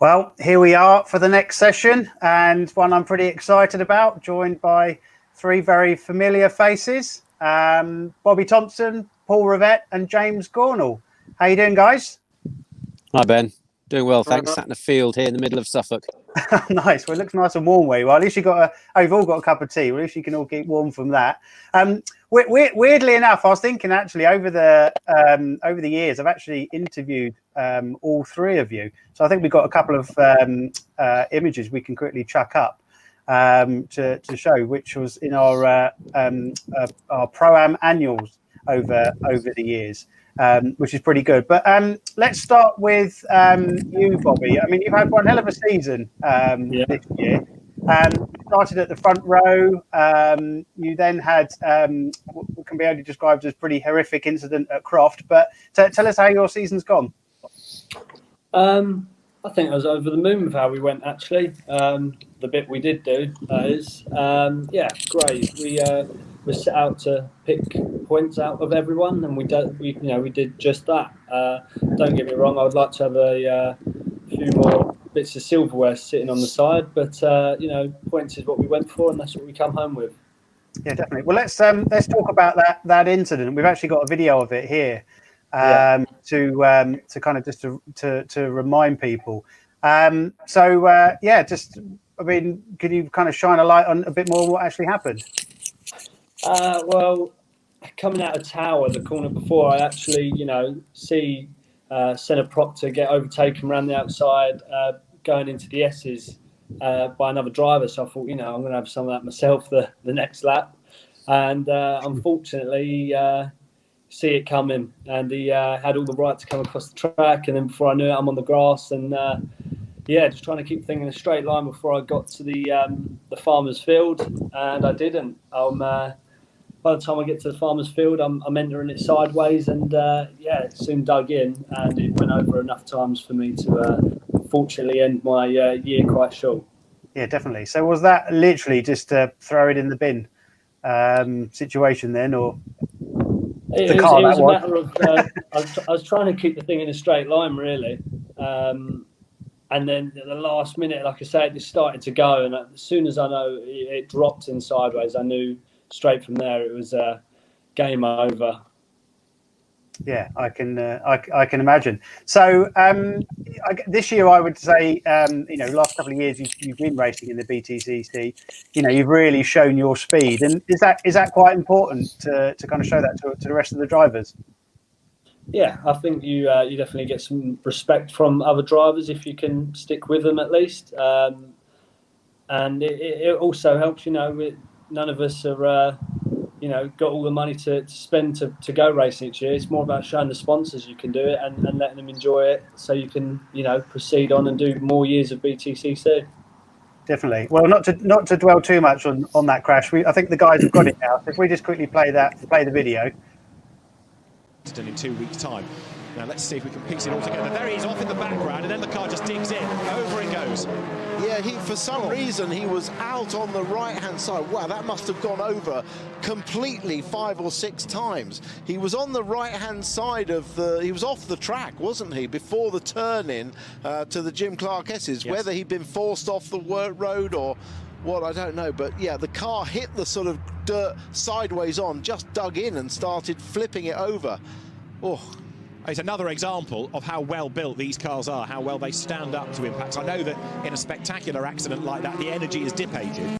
Well, here we are for the next session, and one I'm pretty excited about, joined by three very familiar faces, Bobby Thompson, Paul Rivett and James Gornall. How you doing, guys? Hi, Ben. Doing well, thanks. Sat in a field here in the middle of Suffolk. Nice. Well, it looks nice and warm where you are. At least you've all got a cup of tea. Well, at least you can all keep warm from that. Weirdly enough, I was thinking actually over the years, I've actually interviewed all three of you. So I think we've got a couple of images we can quickly chuck up to show, which was in our Pro-Am annuals over the years. Which is pretty good. But let's start with you, Bobby. I mean, you've had one hell of a season this year. Started at the front row. You then had what can be only described as pretty horrific incident at Croft. But tell us how your season's gone. I think I was over the moon with how we went, actually. The bit we did do, that is. Great. We set out to pick points out of everyone, and we did just that. Don't get me wrong, I would like to have a few more bits of silverware sitting on the side, but points is what we went for, and that's what we come home with. Yeah, definitely. Well, let's talk about that incident. We've actually got a video of it here to kind of just to remind people. Can you kind of shine a light on a bit more what actually happened? Well, coming out of Tower, the corner before, I actually, see Senna Proctor get overtaken around the outside, going into the S's by another driver. So I thought, I'm going to have some of that myself the next lap. And unfortunately, see it coming. And he had all the right to come across the track. And then before I knew it, I'm on the grass. And just trying to keep things in a straight line before I got to the farmer's field. And I didn't. By the time I get to the farmer's field, I'm entering it sideways, and it soon dug in, and it went over enough times for me to unfortunately end my year quite short. Yeah, definitely. So was that literally just a throw it in the bin situation then, or it was a matter of I was trying to keep the thing in a straight line, really, and then at the last minute, like I say, it just started to go, and as soon as I know it dropped in sideways, I knew straight from there it was game over. Yeah, I can imagine. So this year, I would say, last couple of years you've been racing in the BTCC. You've really shown your speed, and is that quite important to kind of show that to the rest of the drivers? Yeah, I think you definitely get some respect from other drivers if you can stick with them at least, and it also helps. None of us are, got all the money to spend to go racing each year. It's more about showing the sponsors you can do it and letting them enjoy it, so you can, proceed on and do more years of BTCC. Definitely. Well, not to dwell too much on that crash. I think the guys have got it now. If we just quickly play the video. In 2 weeks' time. Now let's see if we can piece it all together. There he's off in the background, and then the car just digs in. Over it goes. Yeah, for some reason he was out on the right-hand side. Wow, that must have gone over completely 5 or 6 times. He was on the right-hand side he was off the track, wasn't he, before the turn-in to the Jim Clark S's. Yes. Whether he'd been forced off the road or what, I don't know. But yeah, the car hit the sort of dirt sideways on, just dug in and started flipping it over. Oh. It's another example of how well built these cars are, how well they stand up to impacts. I know that in a spectacular accident like that, the energy is dissipated.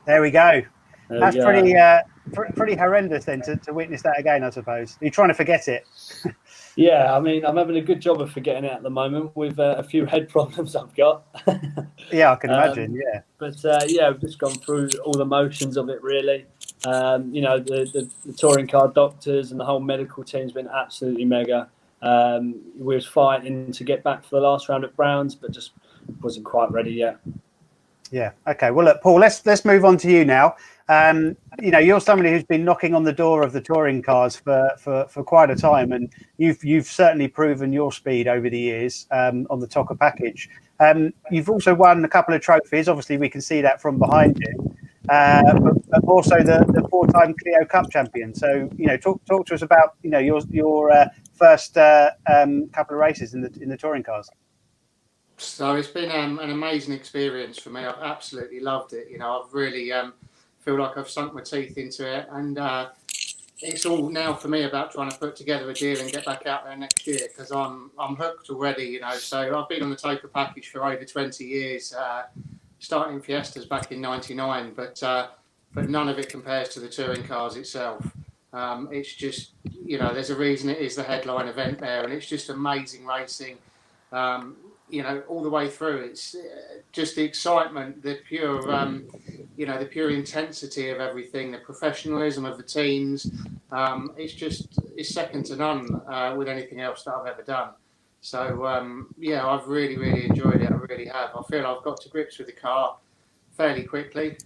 There we go. That's pretty horrendous then to witness that again, I suppose. You're trying to forget it. Yeah, I mean, I'm having a good job of forgetting it at the moment with a few head problems I've got. Yeah, I can imagine, yeah. But we've just gone through all the motions of it, really. The touring car doctors and the whole medical team's been absolutely mega. We was fighting to get back for the last round at Browns, but just wasn't quite ready yet. Yeah. Okay. Well, look, Paul, let's move on to you now. You're somebody who's been knocking on the door of the touring cars for quite a time, and you've certainly proven your speed over the years on the TOCA package. You've also won a couple of trophies. Obviously, we can see that from behind you. But also the 4-time Clio Cup champion. So talk to us about your first couple of races in the touring cars. So it's been an amazing experience for me. I've absolutely loved it. I've really feel like I've sunk my teeth into it, and it's all now for me about trying to put together a deal and get back out there next year, because I'm hooked already. So I've been on the Toker package for over 20 years, starting in Fiestas back in '99, but none of it compares to the touring cars itself. It's just, there's a reason it is the headline event there, and it's just amazing racing. All the way through. It's just the excitement, the pure, the pure intensity of everything, the professionalism of the teams. It's second to none with anything else that I've ever done. So, I've really, really enjoyed it. I really have. I feel I've got to grips with the car fairly quickly.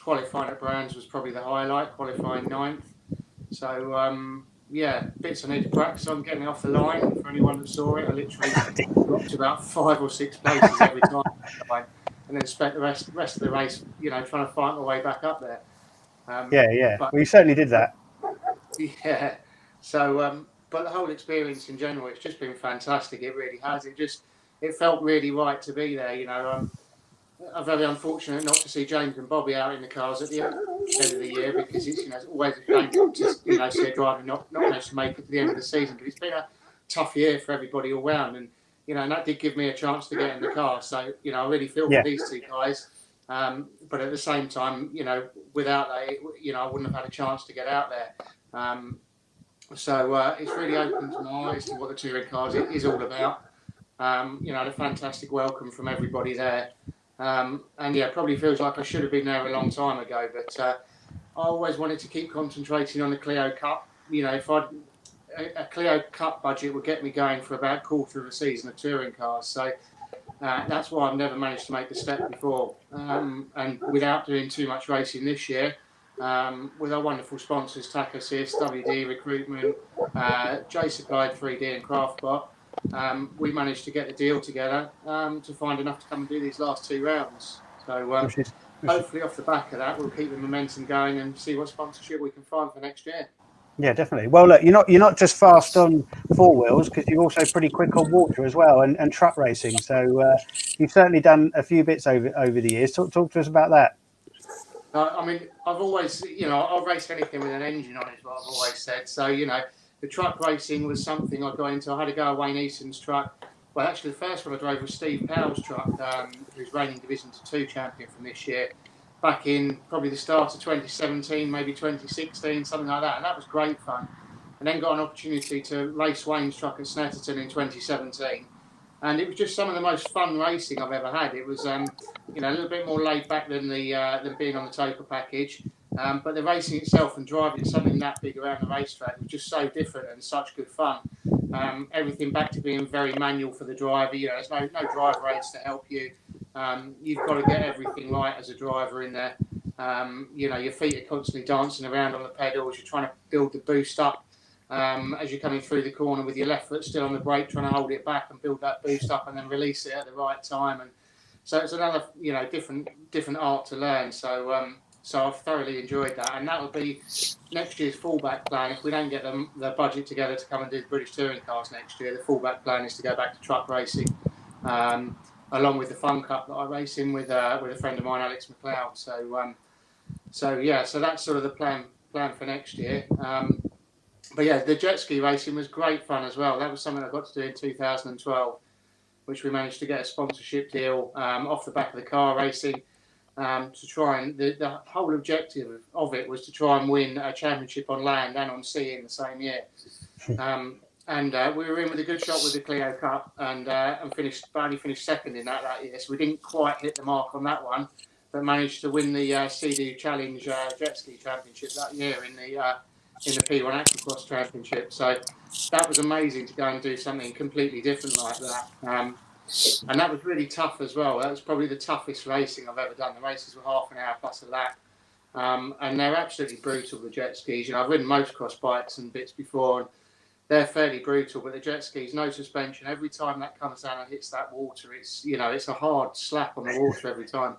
Qualifying at Brands was probably the highlight, qualifying 9th. So, bits I need to practice on getting off the line. For anyone that saw it, I literally got to about 5 or 6 places every time, and then spent the rest of the race, trying to fight my way back up there. But we certainly did that. Yeah. So, but the whole experience in general, it's just been fantastic. It really has. It felt really right to be there. I'm very unfortunate not to see James and Bobby out in the cars at the end of the year, because it's always a shame to see a driver not manage to make it to the end of the season. But it's been a tough year for everybody all round, and and that did give me a chance to get in the car. So I really feel for these two guys. But at the same time, without that, I wouldn't have had a chance to get out there. So it's really opened my eyes to what the touring cars is all about. The fantastic welcome from everybody there. Probably feels like I should have been there a long time ago, but I always wanted to keep concentrating on the Clio Cup. If a Clio Cup budget would get me going for about a quarter of a season of touring cars. So that's why I've never managed to make the step before. And without doing too much racing this year, with our wonderful sponsors, TAC Assist, WD Recruitment, J Supplied 3D and Craftbot, we managed to get the deal together to find enough to come and do these last 2 rounds. So hopefully off the back of that, we'll keep the momentum going and see what sponsorship we can find for next year. Yeah, definitely. Well, look, you're not just fast on 4 wheels, because you're also pretty quick on water as well, and truck racing. So you've certainly done a few bits over the years. Talk to us about that. I've always, I'll race anything with an engine on it, is what I've always said. So, the truck racing was something I got into. I had to go at Wayne Easton's truck. Well, actually, the first one I drove was Steve Powell's truck, who's reigning Division 2 champion from this year, back in probably the start of 2017, maybe 2016, something like that. And that was great fun. And then got an opportunity to race Wayne's truck at Snetterton in 2017. And it was just some of the most fun racing I've ever had. It was, a little bit more laid back than than being on the Toker package. But the racing itself and driving something that big around the racetrack was just so different and such good fun. Everything back to being very manual for the driver. There's no driver aids to help you. You've got to get everything right as a driver in there. Your feet are constantly dancing around on the pedals. You're trying to build the boost up as you're coming through the corner with your left foot still on the brake, trying to hold it back and build that boost up and then release it at the right time. And so it's another, different art to learn. So I've thoroughly enjoyed that, and that will be next year's fallback plan. If we don't get the budget together to come and do the British touring cars next year, the fallback plan is to go back to truck racing, along with the Fun Cup that I race in with a friend of mine, Alex McLeod. So that's sort of the plan for next year. But the jet ski racing was great fun as well. That was something I got to do in 2012, which we managed to get a sponsorship deal off the back of the car racing. To try and the whole objective of it was to try and win a championship on land and on sea in the same year. And we were in with a good shot with the Clio Cup and only finished second in that year. So we didn't quite hit the mark on that one, but managed to win the CD Challenge Jet Ski Championship that year in the P1 Aquacross Championship. So that was amazing to go and do something completely different like that. And that was really tough as well. That was probably the toughest racing I've ever done. The races were half an hour plus a lap. And they're absolutely brutal, the jet skis. I've ridden motocross bikes and bits before, and they're fairly brutal. But the jet skis, no suspension. Every time that comes down and hits that water, it's a hard slap on the water every time.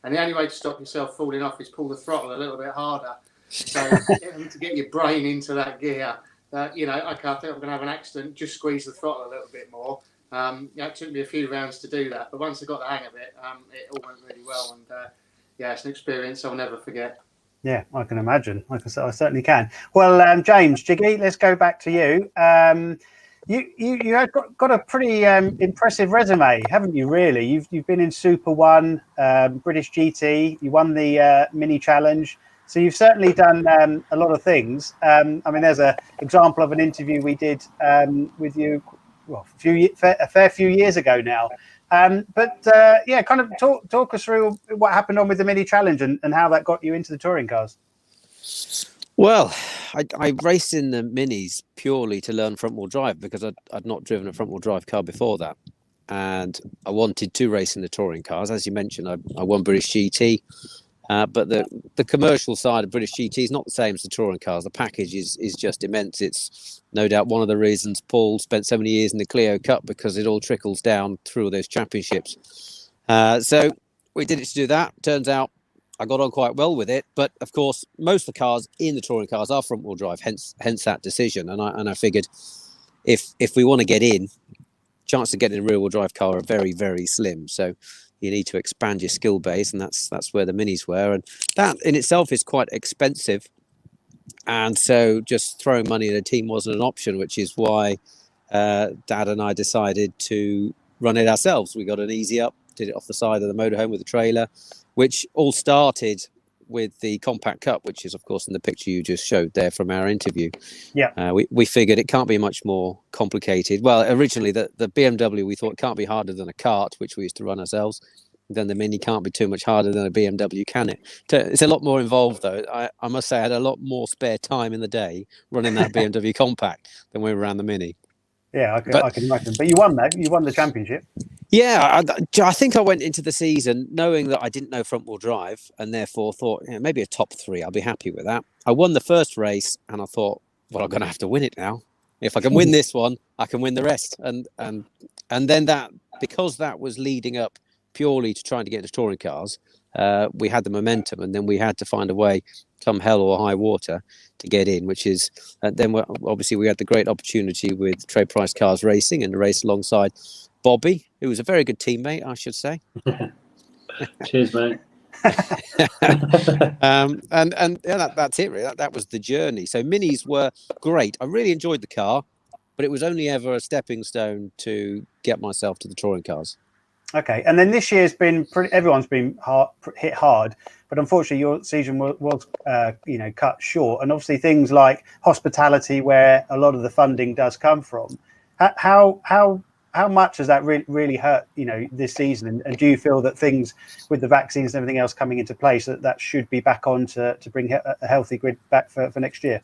And the only way to stop yourself falling off is pull the throttle a little bit harder. So to get your brain into that gear, I think I'm going to have an accident, just squeeze the throttle a little bit more. It took me a few rounds to do that, but once I got the hang of it, it all went really well. And it's an experience I'll never forget. Yeah, I can imagine. I certainly can. Well, James, Jiggy, let's go back to you. You have got a pretty impressive resume, haven't you? Really, you've been in Super One, British GT. You won the Mini Challenge, so you've certainly done a lot of things. I mean, there's an example of an interview we did with you, well, a fair few years ago now. Kind of talk us through what happened on with the Mini Challenge and how that got you into the touring cars. Well, I raced in the Minis purely to learn front-wheel drive because I'd not driven a front-wheel drive car before that. And I wanted to race in the touring cars. As you mentioned, I won British GT. But the commercial side of British GT is not the same as the touring cars. The package is just immense. It's no doubt one of the reasons Paul spent so many years in the Clio Cup, because it all trickles down through those championships. So we did it to do that. Turns out I got on quite well with it. But of course, most of the cars in the touring cars are front wheel drive, hence that decision. And I figured if we want to get in, chance of getting a rear wheel drive car are very, very slim. So you need to expand your skill base, and that's where the Minis were. And that in itself is quite expensive. And so just throwing money at a team wasn't an option, which is why Dad and I decided to run it ourselves. We got an easy up, did it off the side of the motorhome with a trailer, which all started with the Compact Cup, which is, of course, in the picture you just showed there from our interview. Yeah. We figured it can't be much more complicated. Well, originally, the BMW, we thought it can't be harder than a kart, which we used to run ourselves. Then the Mini can't be too much harder than a BMW, can it? It's a lot more involved, though. I must say I had a lot more spare time in the day running that BMW Compact than when we ran the Mini. Yeah, I can imagine. But you won that. You won the championship. Yeah, I think I went into the season knowing that I didn't know front-wheel drive, and therefore thought maybe a top 3. I'll be happy with that. I won the first race, and I thought, well, I'm going to have to win it now. If I can win this one, I can win the rest. And then that, because that was leading up purely to trying to get into touring cars, we had the momentum, and then we had to find a way, come hell or high water, to get in, which is then obviously we had the great opportunity with Trade Price Cars Racing and the race alongside Bobby, who was a very good teammate, I should say. Cheers, mate. That's it, really. That was the journey. So Minis were great. I really enjoyed the car, but it was only ever a stepping stone to get myself to the touring cars. Okay, and then this year's been everyone's been hit hard, but unfortunately your season was cut short, and obviously things like hospitality, where a lot of the funding does come from. How much has that really hurt this season? And do you feel that things with the vaccines and everything else coming into place that should be back on to bring a healthy grid back for next year?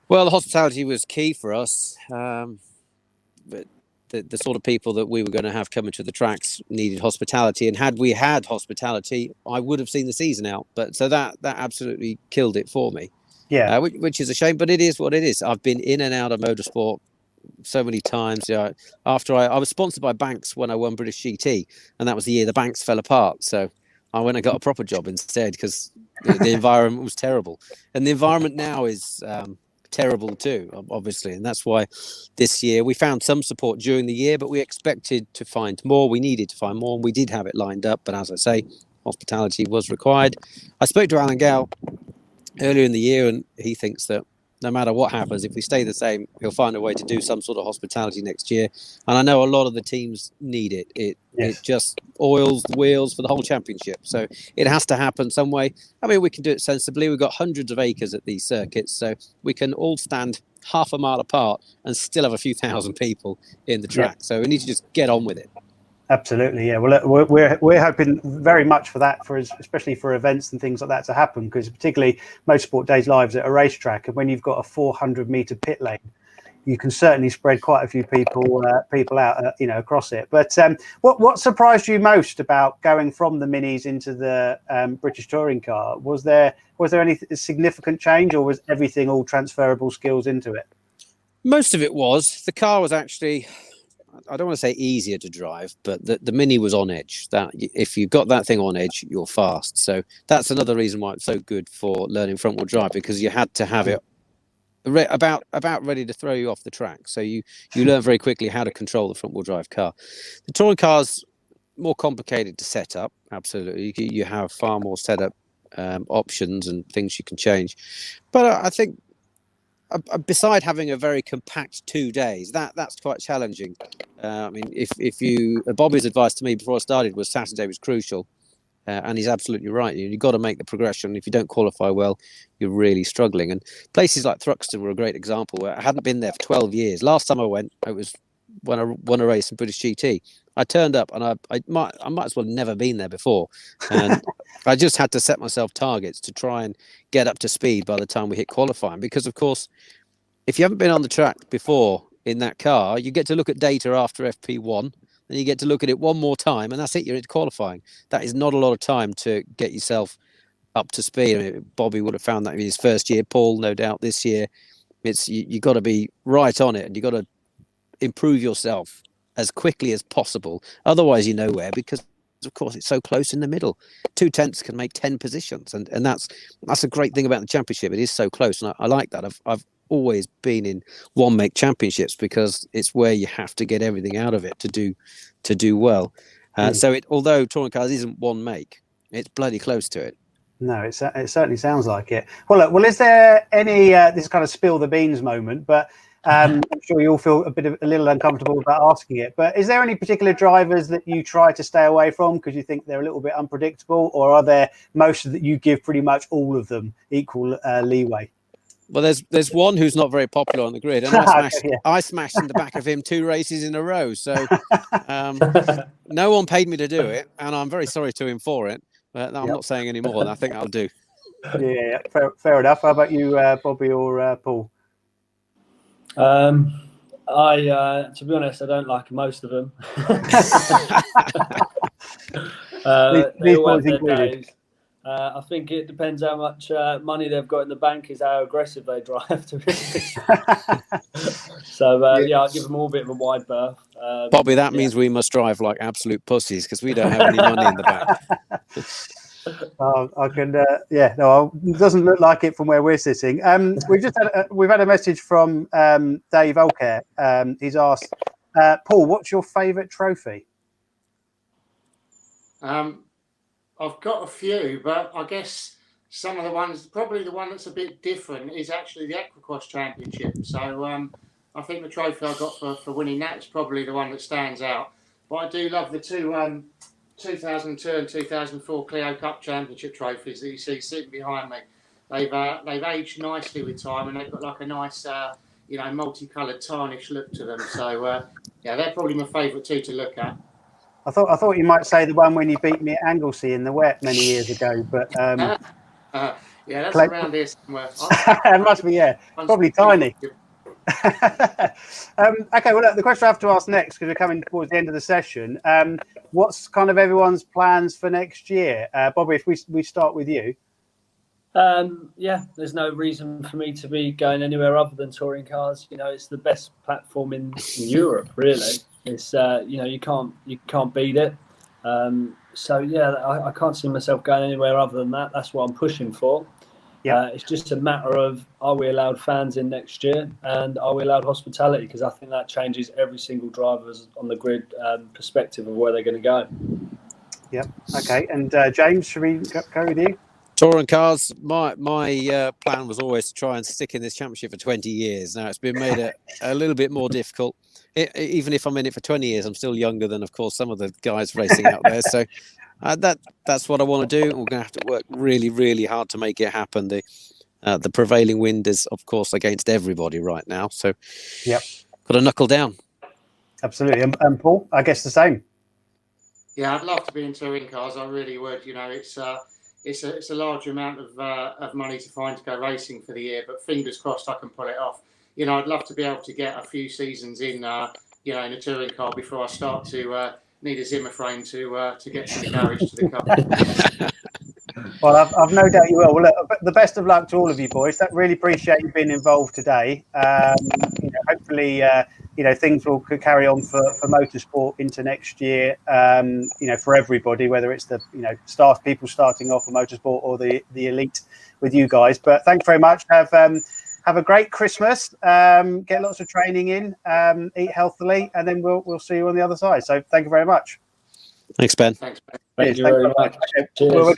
Well, the hospitality was key for us, but the sort of people that we were going to have coming to the tracks needed hospitality, and had we had hospitality, I would have seen the season out. But so that absolutely killed it for me. Yeah, which is a shame, but it is what it is. I've been in and out of motorsport so many times. After I was sponsored by Banks when I won British GT, and that was the year the Banks fell apart. So I went and got a proper job instead, because the environment was terrible, and the environment now is terrible too, obviously, and that's why this year we found some support during the year, but we expected to find more. We needed to find more, and we did have it lined up, but as I say, hospitality was required. I spoke to Alan Gow earlier in the year, and he thinks that no matter what happens, if we stay the same, he'll find a way to do some sort of hospitality next year. And I know a lot of the teams need it. It just oils the wheels for the whole championship. So it has to happen some way. I mean, we can do it sensibly. We've got hundreds of acres at these circuits, so we can all stand half a mile apart and still have a few thousand people in the track. So we need to just get on with it. Absolutely, yeah. Well, we're hoping very much for that, especially for events and things like that to happen, because particularly MotorSport Days lives at a racetrack, and when you've got a 400-meter pit lane, you can certainly spread quite a few people out, across it. But what surprised you most about going from the Minis into the British touring car? Was there any significant change, or was everything all transferable skills into it? Most of it was. The car was actually, I don't want to say easier to drive, but the Mini was on edge. That if you got that thing on edge, you're fast. So that's another reason why it's so good for learning front wheel drive, because you had to have it about ready to throw you off the track. So you learn very quickly how to control the front wheel drive car. The touring car's more complicated to set up. Absolutely, you have far more setup options and things you can change. But I think beside having a very compact 2 days, that's quite challenging. I mean, if you Bobby's advice to me before I started was Saturday was crucial. And he's absolutely right. You've got to make the progression. If you don't qualify well, you're really struggling. And places like Thruxton were a great example. Where I hadn't been there for 12 years. Last time I went, it was when I won a race in British GT. I turned up, and I might as well have never been there before. And I just had to set myself targets to try and get up to speed by the time we hit qualifying. Because, of course, if you haven't been on the track before in that car, you get to look at data after FP1. Then you get to look at it one more time, and that's it. You're into qualifying. That is not a lot of time to get yourself up to speed. I mean, Bobby would have found that in his first year. Paul, no doubt, this year. It's you got to be right on it, and you got to improve yourself as quickly as possible. Otherwise, you're nowhere because, of course, it's so close in the middle. 2 tenths can make 10 positions, and that's a great thing about the championship. It is so close, and I like that. I've always been in one make championships because it's where you have to get everything out of it to do well. So although touring cars isn't one make, it's bloody close to it. No, it certainly sounds like it. Well, is there any this kind of spill the beans moment? But I'm sure you all feel a little uncomfortable about asking it. But is there any particular drivers that you try to stay away from because you think they're a little bit unpredictable, or are there most that you give pretty much all of them equal leeway? Well, there's one who's not very popular on the grid, and I smashed in the back of him 2 races in a row. So no one paid me to do it, and I'm very sorry to him for it. But I'm not saying any more. I think I'll do. Yeah, fair enough. How about you, Bobby or Paul? To be honest, I don't like most of them. They all have their days. I think it depends how much money they've got in the bank is how aggressive they drive. To be honest. So I'll give them all a bit of a wide berth. Bobby, that means we must drive like absolute pussies because we don't have any money in the bank. I can, it doesn't look like it from where we're sitting. We've had a message from Dave Olcare. He's asked, Paul, what's your favourite trophy? I've got a few, but I guess some of the ones, probably the one that's a bit different is actually the Equicross Championship. So I think the trophy I got for winning that is probably the one that stands out. But I do love the two 2002 and 2004 Clio Cup Championship trophies that you see sitting behind me. They've aged nicely with time, and they've got like a nice, multicoloured tarnish look to them. So they're probably my favourite two to look at. I thought you might say the one when you beat me at Anglesey in the wet many years ago, but that's around here somewhere. It must be, probably tiny. Okay, well, the question I have to ask next, because we're coming towards the end of the session, what's kind of everyone's plans for next year? Bobby, if we start with you. There's no reason for me to be going anywhere other than touring cars. It's the best platform in Europe, really. It's you can't beat it. I can't see myself going anywhere other than that. That's what I'm pushing for. It's just a matter of, are we allowed fans in next year, and are we allowed hospitality? Because I think that changes every single driver's on the grid perspective of where they're going to go. Yep. Okay. And James, should we go with you? Touring cars, my plan was always to try and stick in this championship for 20 years. Now, it's been made a little bit more difficult. Even if I'm in it for 20 years, I'm still younger than, of course, some of the guys racing out there. So that's what I want to do. We're going to have to work really, really hard to make it happen. The prevailing wind is, of course, against everybody right now. So got to knuckle down. Absolutely. And Paul, I guess the same. Yeah, I'd love to be in touring cars. I really would. It's a large amount of money to find to go racing for the year, but fingers crossed I can pull it off. I'd love to be able to get a few seasons in a touring car before I start to need a Zimmer frame to get from the garage to the car. Well, I've no doubt you will. Well, look, the best of luck to all of you boys. Really appreciate you being involved today. Hopefully, things will carry on for motorsport into next year. For everybody, whether it's the people starting off for motorsport or the elite with you guys. But thanks very much. Have have a great Christmas. Get lots of training in. Eat healthily, and then we'll see you on the other side. So thank you very much. Thanks, Ben. Thanks, Ben. Thank you very much. Okay. Cheers. We'll go